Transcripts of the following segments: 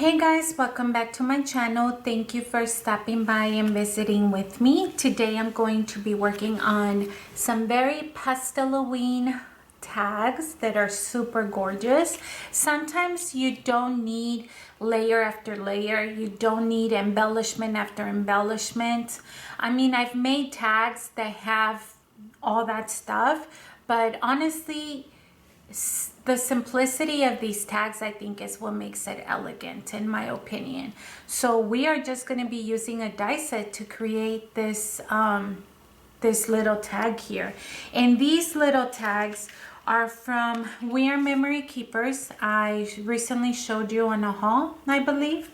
Hey guys, welcome back to my channel. Thank you for stopping by and visiting with me. Today I'm going to be working on some very pastel tags that are super gorgeous. Sometimes you don't need layer after layer. You don't need embellishment after embellishment. I mean, I've made tags that have all that stuff, but honestly, the simplicity of these tags, I think, is what makes it elegant, in my opinion. So we are just going to be using a die set to create this this little tag here. And these little tags are from We Are Memory Keepers. I recently showed you on a haul, I believe.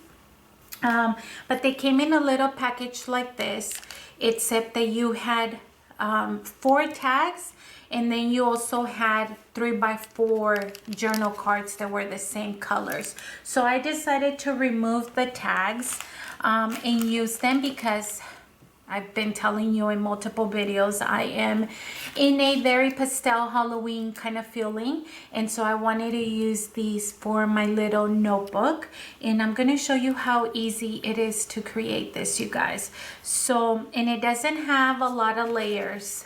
But they came in a little package like this, except that you had 4 tags, and then you also had 3x4 journal cards that were the same colors. So I decided to remove the tags and use them because I've been telling you in multiple videos, I am in a very pastel Halloween kind of feeling. And so I wanted to use these for my little notebook. And I'm going to show you how easy it is to create this, you guys. So, and it doesn't have a lot of layers.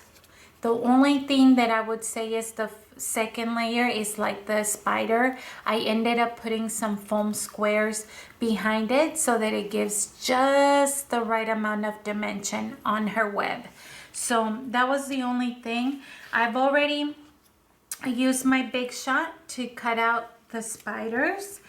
The only thing that I would say is the second layer is like the spider. I ended up putting some foam squares behind it so that it gives just the right amount of dimension on her web. So that was the only thing. I've already used my Big Shot to cut out the spiders.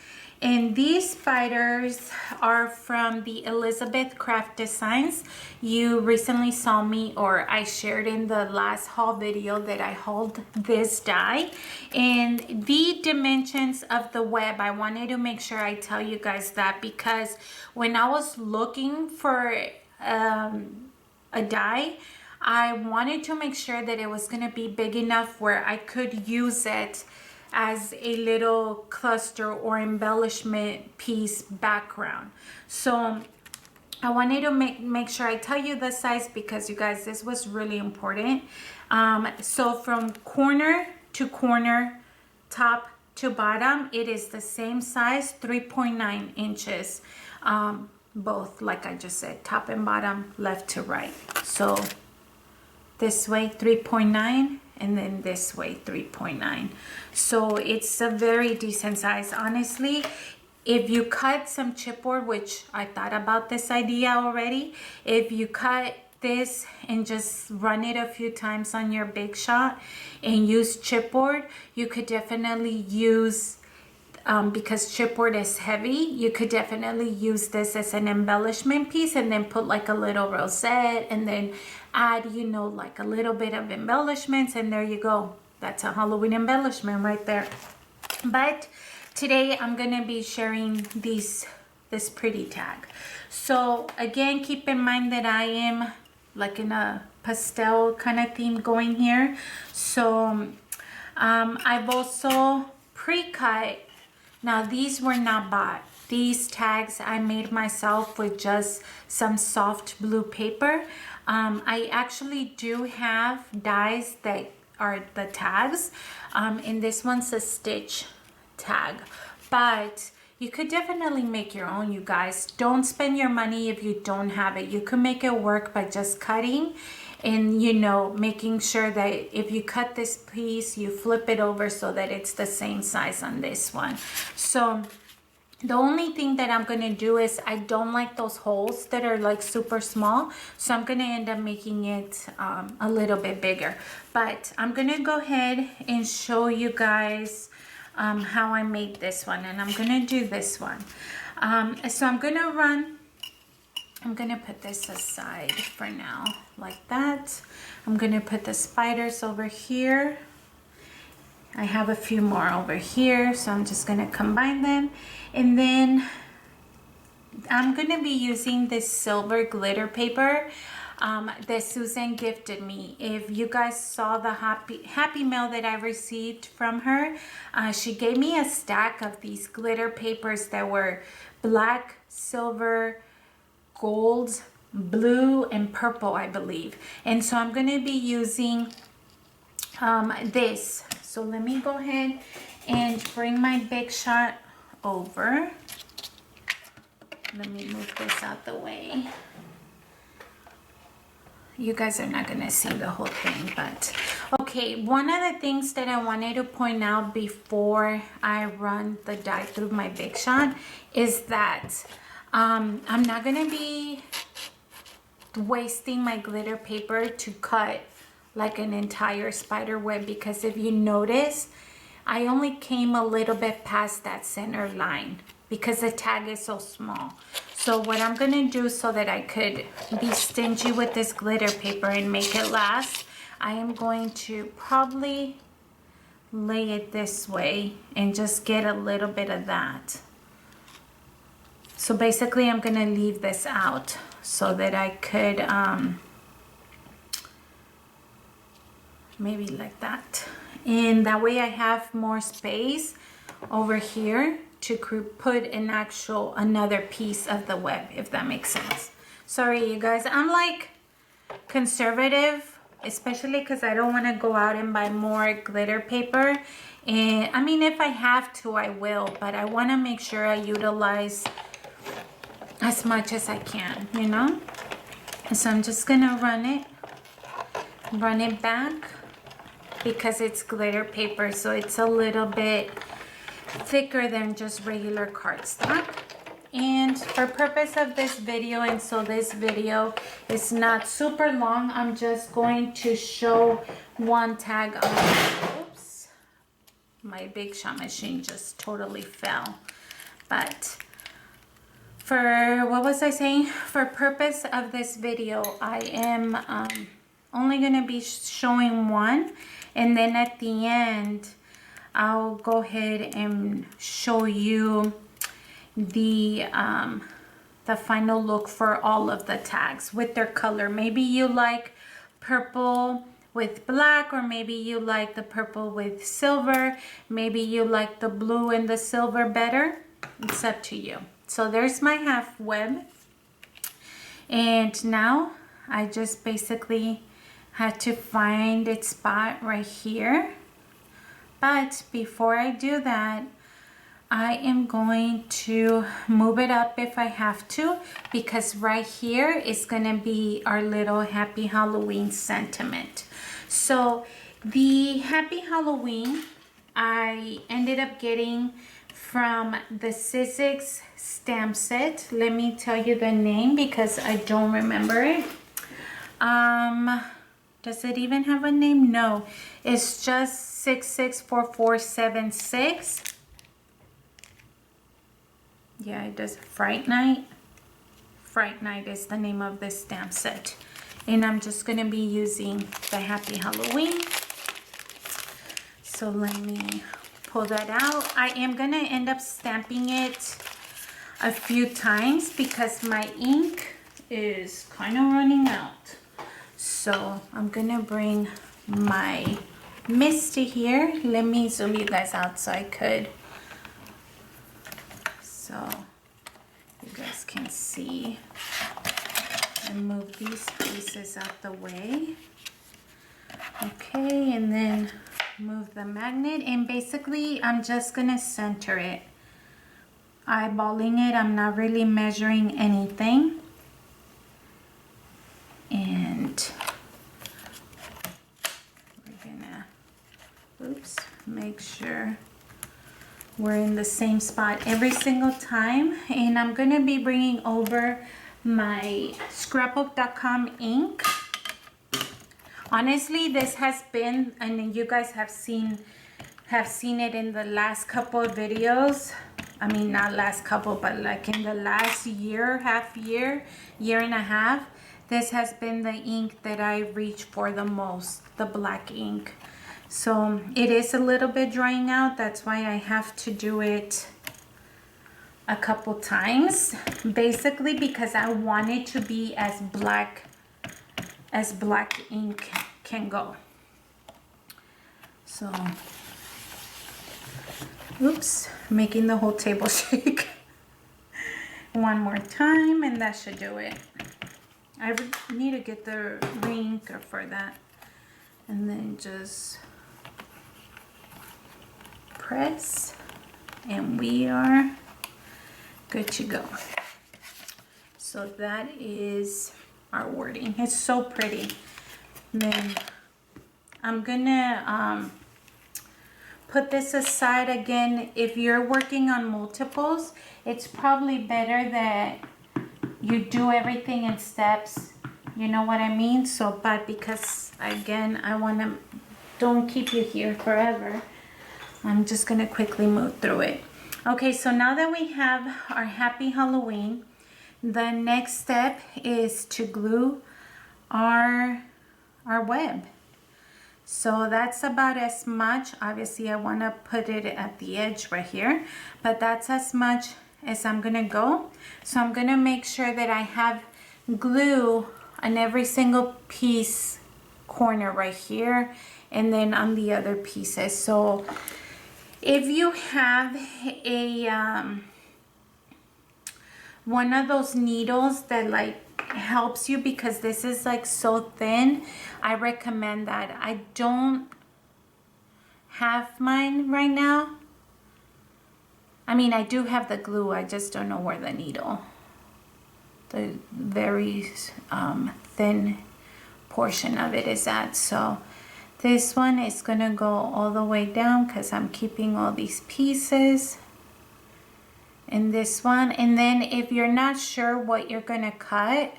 And these spiders are from the Elizabeth Craft Designs. You recently saw me, or I shared in the last haul video that I hauled this die. And the dimensions of the web, I wanted to make sure I tell you guys that, because when I was looking for a die, I wanted to make sure that it was going to be big enough where I could use it as a little cluster or embellishment piece background. So I wanted to make sure I tell you the size, because you guys, this was really important. So from corner to corner, top to bottom, it is the same size, 3.9 inches. Both, like I just said, top and bottom, left to right. So this way 3.9, and then this way 3.9. So it's a very decent size. Honestly, if you cut some chipboard, which I thought about this idea already, if you cut this and just run it a few times on your Big Shot and use chipboard, you could definitely use, because chipboard is heavy, you could definitely use this as an embellishment piece and then put like a little rosette and then add, you know, like a little bit of embellishments, and there you go. That's a Halloween embellishment right there. But today I'm gonna be sharing this pretty tag. So again, keep in mind that I am like in a pastel kind of theme going here. So I've also pre-cut. Now these were not bought. These tags I made myself with just some soft blue paper. I actually do have dies that are the tags, and this one's a stitch tag, but you could definitely make your own, you guys. Don't spend your money if you don't have it. You can make it work by just cutting and, you know, making sure that if you cut this piece, you flip it over so that it's the same size on this one. So the only thing that I'm going to do is, I don't like those holes that are like super small. So I'm going to end up making it a little bit bigger. But I'm going to go ahead and show you guys how I made this one. And I'm going to do this one. So I'm going to put this aside for now, like that. I'm going to put the spiders over here. I have a few more over here, so I'm just going to combine them. And then I'm going to be using this silver glitter paper that Susan gifted me. If you guys saw the happy mail that I received from her, she gave me a stack of these glitter papers that were black, silver, gold, blue, and purple, I believe. And so I'm going to be using this. So let me go ahead and bring my Big Shot over. Let me move this out the way. You guys are not gonna see the whole thing, but okay, one of the things that I wanted to point out before I run the dye through my Big Shot is that I'm not gonna be wasting my glitter paper to cut like an entire spider web, because if you notice, I only came a little bit past that center line because the tag is so small. So what I'm gonna do, so that I could be stingy with this glitter paper and make it last, I am going to probably lay it this way and just get a little bit of that. So basically I'm gonna leave this out so that I could, maybe like that. And that way I have more space over here to put another piece of the web, if that makes sense. Sorry you guys, I'm like conservative, especially because I don't want to go out and buy more glitter paper. And I mean, if I have to, I will, but I want to make sure I utilize as much as I can, you know? And so I'm just gonna run it back, because it's glitter paper, so it's a little bit thicker than just regular cardstock. And for purpose of this video, and so this video is not super long, I'm just going to show one tag on. Oops, my Big Shot machine just totally fell. But for, what was I saying? For purpose of this video, I am only gonna be showing one, and then at the end I'll go ahead and show you the final look for all of the tags with their color. Maybe you like purple with black, or maybe you like the purple with silver, maybe you like the blue and the silver better. It's up to you. So there's my half web, and now I just basically had to find its spot right here. But before I do that, I am going to move it up if I have to, because right here is gonna be our little Happy Halloween sentiment. So the Happy Halloween I ended up getting from the Sizzix stamp set. Let me tell you the name because I don't remember it. Does it even have a name? No, it's just 664476. Yeah, it does. Fright Night. Fright Night is the name of this stamp set. And I'm just going to be using the Happy Halloween. So let me pull that out. I am going to end up stamping it a few times because my ink is kind of running out. So I'm going to bring my Misty here. Let me zoom you guys out so I could, so you guys can see, and move these pieces out the way. Okay, and then move the magnet, and basically I'm just gonna center it, eyeballing it. I'm not really measuring anything. And oops, make sure we're in the same spot every single time. And I'm going to be bringing over my scrapbook.com ink. Honestly, this has been, and you guys have seen it in the last couple of videos. I mean, not last couple, but like in the last year, year and a half. This has been the ink that I reach for the most, the black ink. So it is a little bit drying out. That's why I have to do it a couple times. Basically because I want it to be as black ink can go. So, oops, making the whole table shake. One more time and that should do it. I need to get the re-inker for that. And then just press, and we are good to go. So that is our wording. It's so pretty. Then I'm gonna put this aside again. If you're working on multiples, it's probably better that you do everything in steps. You know what I mean? So, but because again, I wanna, don't keep you here forever. I'm just gonna quickly move through it. Okay, so now that we have our Happy Halloween, the next step is to glue our web. So that's about as much. Obviously I want to put it at the edge right here, but that's as much as I'm gonna go. So I'm gonna make sure that I have glue on every single piece corner right here, and then on the other pieces. So if you have a one of those needles that like helps you, because this is like so thin, I recommend that. I don't have mine right now. I mean, I do have the glue, I just don't know where the needle, the very thin portion of it is at. So this one is gonna go all the way down because I'm keeping all these pieces. And this one, and then if you're not sure what you're gonna cut,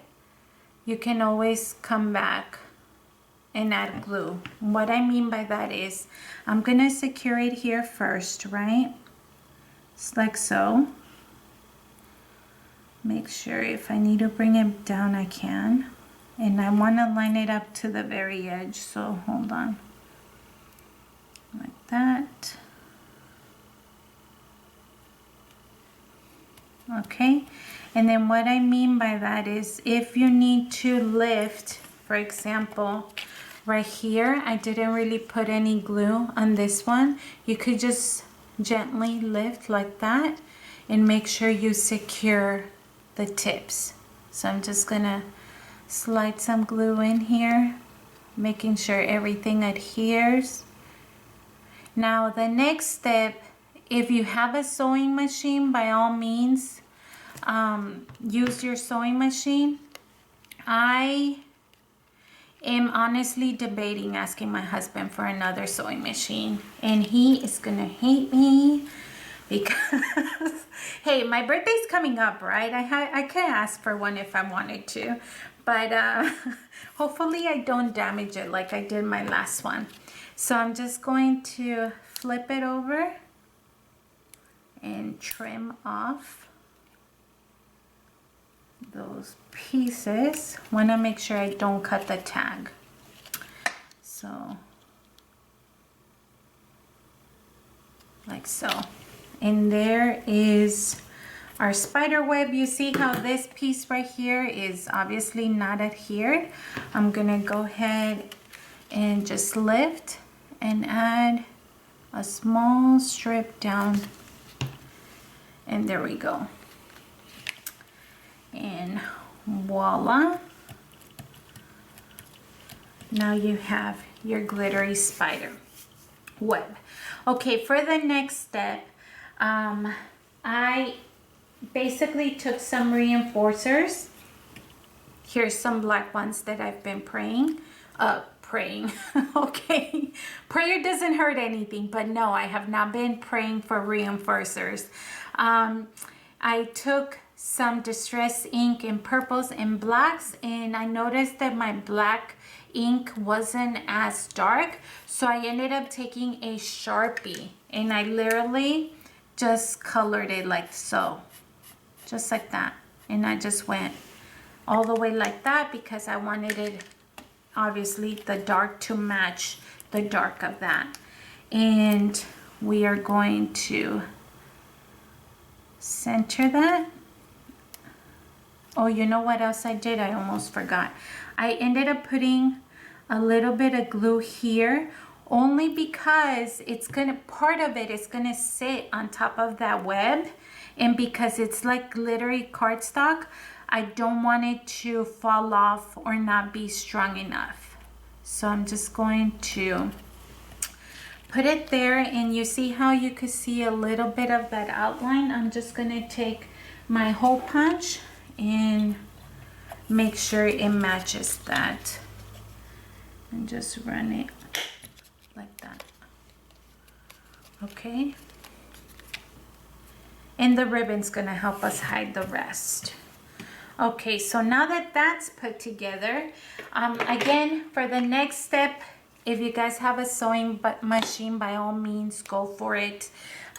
you can always come back and add glue. What I mean by that is I'm gonna secure it here first, right? It's like so. Make sure if I need to bring it down, I can. And I want to line it up to the very edge, so hold on. Like that. Okay, and then what I mean by that is if you need to lift, for example, right here, I didn't really put any glue on this one. You could just gently lift like that and make sure you secure the tips. So I'm just gonna slide some glue in here, making sure everything adheres. Now the next step, if you have a sewing machine, by all means use your sewing machine. I am honestly debating asking my husband for another sewing machine, and he is gonna hate me because hey, my birthday's coming up, right? I could ask for one if I wanted to, but hopefully I don't damage it like I did my last one. So I'm just going to flip it over and trim off those pieces. Want to make sure I don't cut the tag. So like so. And there is our spider web. You see how this piece right here is obviously not adhered. I'm gonna go ahead and just lift and add a small strip down, and there we go. And voila, now you have your glittery spider web. Okay, for the next step, I basically took some reinforcers. Here's some black ones that I've been praying. Okay, prayer doesn't hurt anything, but no, I have not been praying for reinforcers. I took some distress ink in purples and blacks, and I noticed that my black ink wasn't as dark, so I ended up taking a Sharpie and I literally just colored it like so, just like that, and I just went all the way like that because I wanted it, obviously, the dark to match the dark of that. And we are going to center that. Oh, you know what else I did? I almost forgot. I ended up putting a little bit of glue here, only because it's gonna, part of it is gonna sit on top of that web, and because it's like glittery cardstock, I don't want it to fall off or not be strong enough. So I'm just going to put it there, and you see how you could see a little bit of that outline. I'm just gonna take my hole punch and make sure it matches that, and just run it like that. Okay, and the ribbon's gonna help us hide the rest. Okay, so now that that's put together, again, for the next step, if you guys have a sewing machine, by all means, go for it.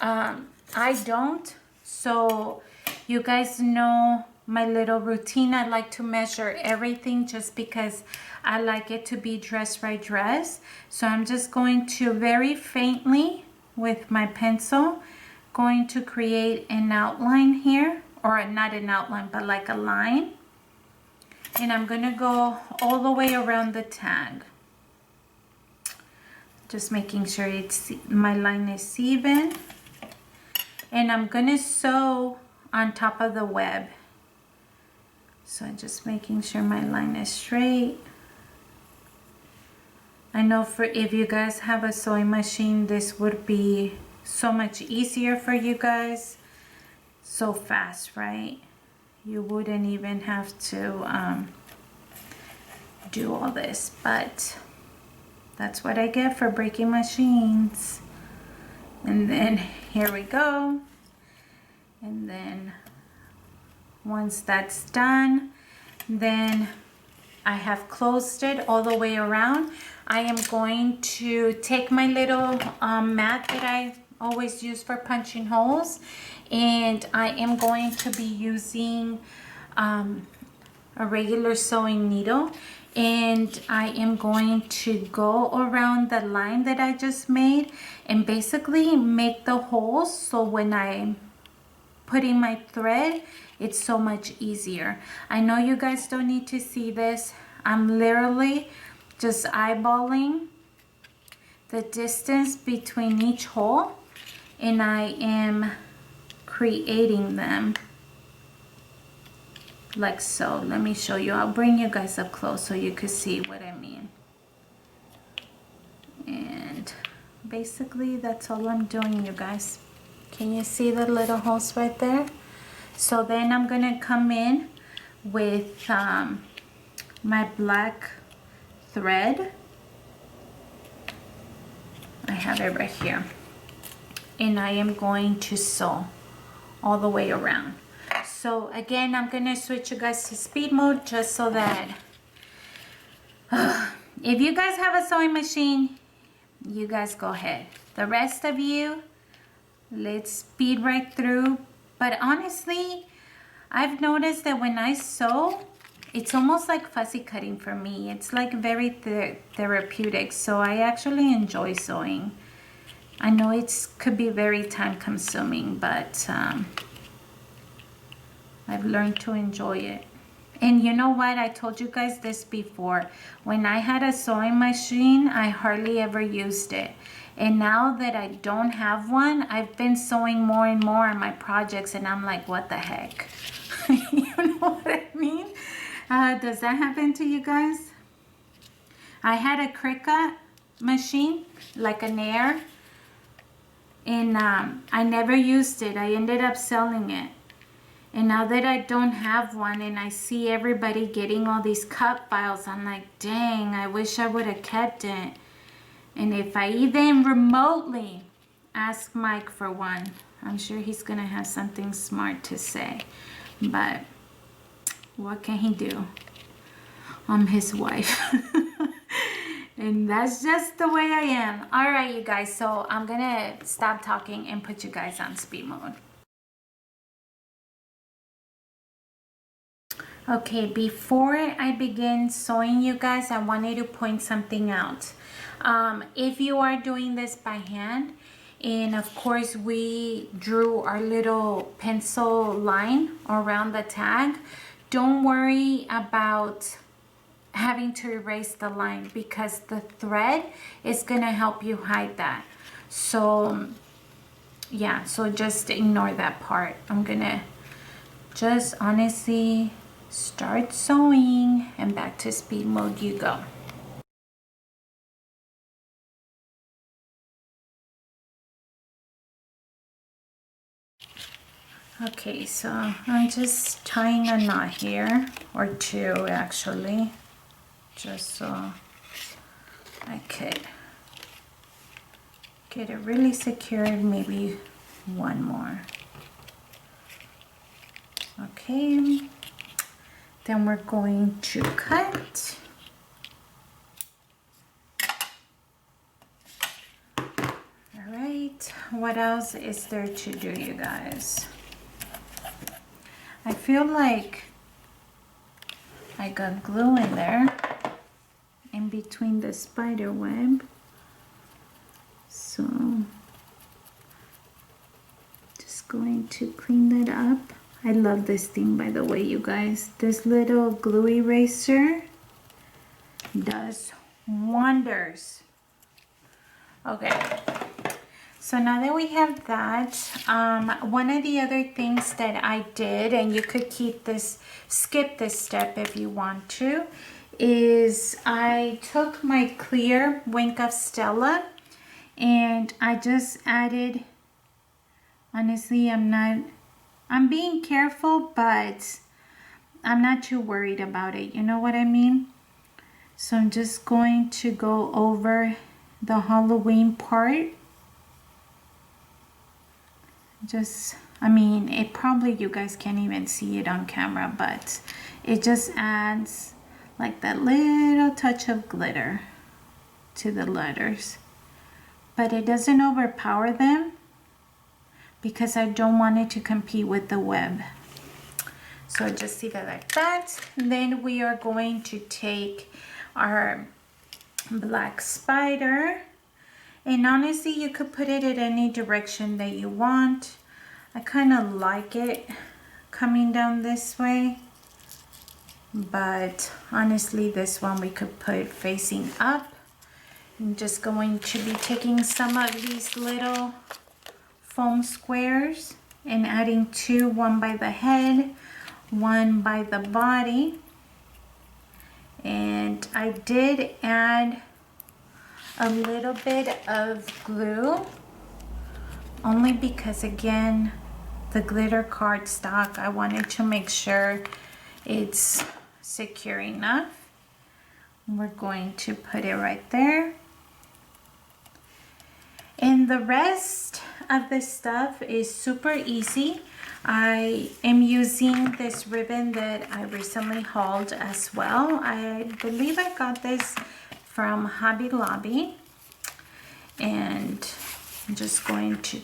I don't, so you guys know my little routine. I like to measure everything just because I like it to be dress by dress. So I'm just going to very faintly with my pencil, going to create an outline here, or not an outline, but like a line. And I'm gonna go all the way around the tag. Just making sure my line is even. And I'm gonna sew on top of the web. So I'm just making sure my line is straight. I know if you guys have a sewing machine, this would be so much easier for you guys. So fast, right? You wouldn't even have to do all this, but that's what I get for breaking machines. And then here we go. And then once that's done, then I have closed it all the way around. I am going to take my little mat that I always use for punching holes, and I am going to be using a regular sewing needle, and I am going to go around the line that I just made and basically make the holes, so when I'm putting my thread, it's so much easier. I know you guys don't need to see this. I'm literally just eyeballing the distance between each hole, and I am creating them like so. Let me show you. I'll bring you guys up close so you can see what I mean. And basically that's all I'm doing, you guys. Can you see the little holes right there? So then I'm gonna come in with my black thread. I have it right here, and I am going to sew all the way around. So again, I'm gonna switch you guys to speed mode just so that if you guys have a sewing machine, you guys go ahead. The rest of you, let's speed right through. But honestly, I've noticed that when I sew, it's almost like fussy cutting for me. It's like very therapeutic. So I actually enjoy sewing. I know it could be very time consuming, but I've learned to enjoy it. And you know what? I told you guys this before. When I had a sewing machine, I hardly ever used it. And now that I don't have one, I've been sewing more and more on my projects, and I'm like, what the heck? You know what I mean? Does that happen to you guys? I had a Cricut machine, like a Nair, and I never used it. I ended up selling it. And now that I don't have one and I see everybody getting all these cut files, I'm like, dang, I wish I would have kept it. And if I even remotely ask Mike for one, I'm sure he's gonna have something smart to say. But what can he do? I'm his wife. And that's just the way I am. All right, you guys, so I'm gonna stop talking and put you guys on speed mode. Okay, before I begin sewing, you guys, I wanted to point something out. If you are doing this by hand, and of course we drew our little pencil line around the tag, don't worry about having to erase the line, because the thread is gonna help you hide that. So yeah, so just ignore that part. I'm gonna just honestly start sewing, and back to speed mode you go. Okay, so I'm just tying a knot here, or two actually, just so I could get it really secured, maybe one more. Okay, then we're going to cut. All right, what else is there to do, you guys? I feel like I got glue in there in between the spider web, so just going to clean that up. I love this thing, by the way, you guys. This little glue eraser does wonders. Okay, so now that we have that, one of the other things that I did, and you could skip this step if you want to, is I took my clear wink of Stella and I just added, honestly, I'm being careful, but I'm not too worried about it. You know what I mean? So I'm just going to go over the Halloween part. It probably, you guys can't even see it on camera, but it just adds like that little touch of glitter to the letters. But it doesn't overpower them because I don't want it to compete with the web. So just leave it like that. Then we are going to take our black spider, and honestly you could put it in any direction that you want. I kind of like it coming down this way, but honestly this one we could put facing up. I'm just going to be taking some of these little foam squares and adding two, one by the head, one by the body. And I did add a little bit of glue, only because, again, the glitter cardstock, I wanted to make sure it's secure enough. We're going to put it right there. And the rest of the stuff is super easy. I am using this ribbon that I recently hauled as well. I believe I got this from Hobby Lobby. And I'm just going to,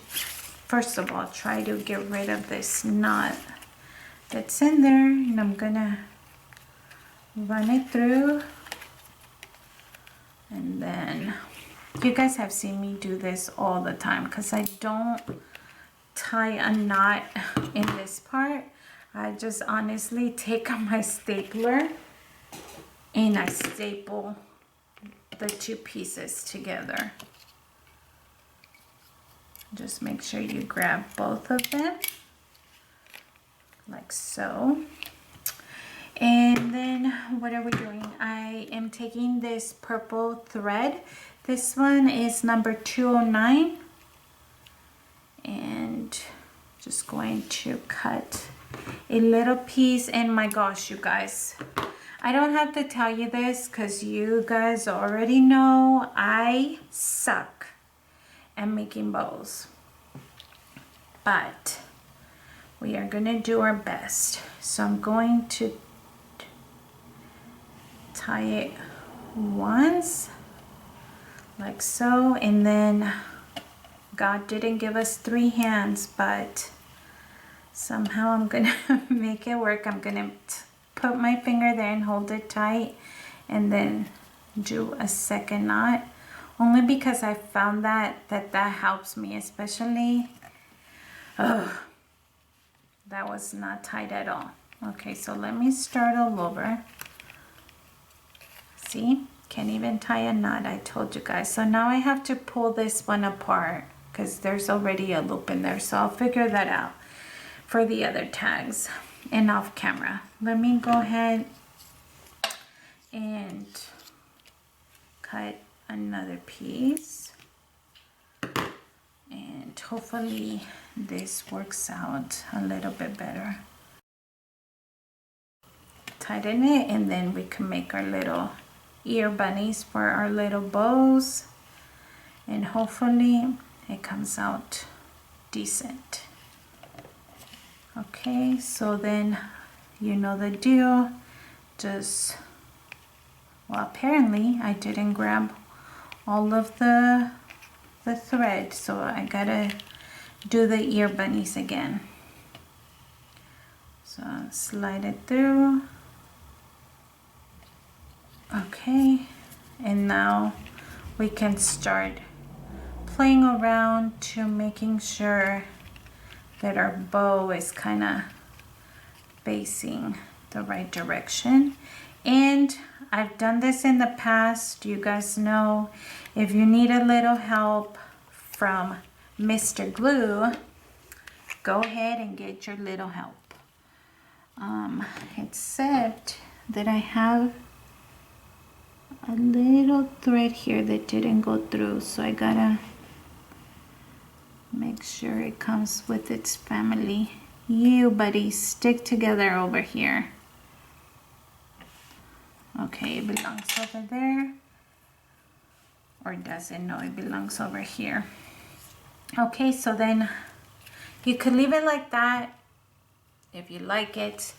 first of all, try to get rid of this knot that's in there. And I'm gonna run it through. And then you guys have seen me do this all the time because I don't tie a knot in this part. I just honestly take my stapler and I staple the two pieces together. Just make sure you grab both of them like so. And then what are we doing? I am taking this purple thread. This one is number 209. And just going to cut a little piece. And my gosh, you guys, I don't have to tell you this because you guys already know I suck at making bows. But we are gonna do our best. So I'm going to tie it once like so, and then God didn't give us 3 hands, but somehow I'm gonna make it work. I'm gonna put my finger there and hold it tight and then do a second knot, only because I found that helps me, especially that was not tight at all. Okay, so let me start all over. See, can't even tie a knot, I told you guys. So now I have to pull this one apart because there's already a loop in there. So I'll figure that out for the other tags and off camera. Let me go ahead and cut another piece. And hopefully this works out a little bit better. Tighten it, and then we can make our little ear bunnies for our little bows, and hopefully it comes out decent. Okay, so then you know the deal. Just, well, apparently I didn't grab all of the thread, so I gotta do the ear bunnies again. So slide it through. Okay, and now we can start playing around to making sure that our bow is kind of facing the right direction. And I've done this in the past. You guys know, if you need a little help from Mr. Glue, go ahead and get your little help. Except that I have a little thread here that didn't go through, so I gotta make sure it comes with its family. You buddies, stick together over here. Okay, it belongs over there. Or does it? No, it belongs over here. Okay, so then you could leave it like that if you like it.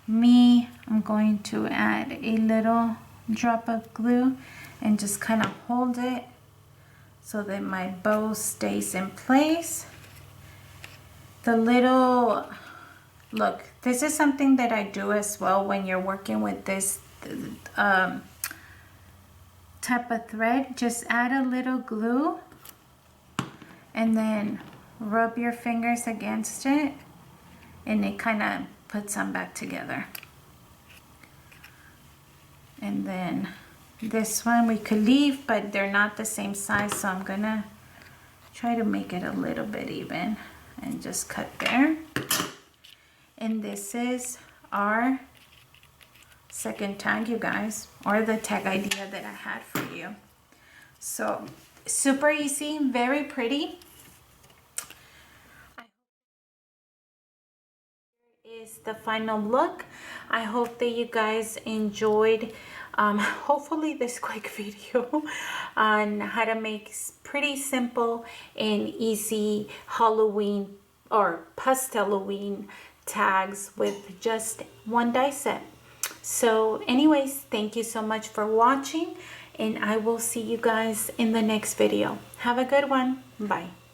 Me, I'm going to add a little drop of glue and just kind of hold it so that my bow stays in place. The little, look, this is something that I do as well when you're working with this type of thread. Just add a little glue and then rub your fingers against it, and it kind of puts them back together. And then this one we could leave, but they're not the same size, so I'm gonna try to make it a little bit even and just cut there. And this is our second tag, you guys, or the tag idea that I had for you. So super easy, very pretty. Is the final look. I hope that you guys enjoyed hopefully this quick video on how to make pretty simple and easy Halloween or Pastel-Halloween tags with just one die set. So anyways, thank you so much for watching, and I will see you guys in the next video. Have a good one. Bye.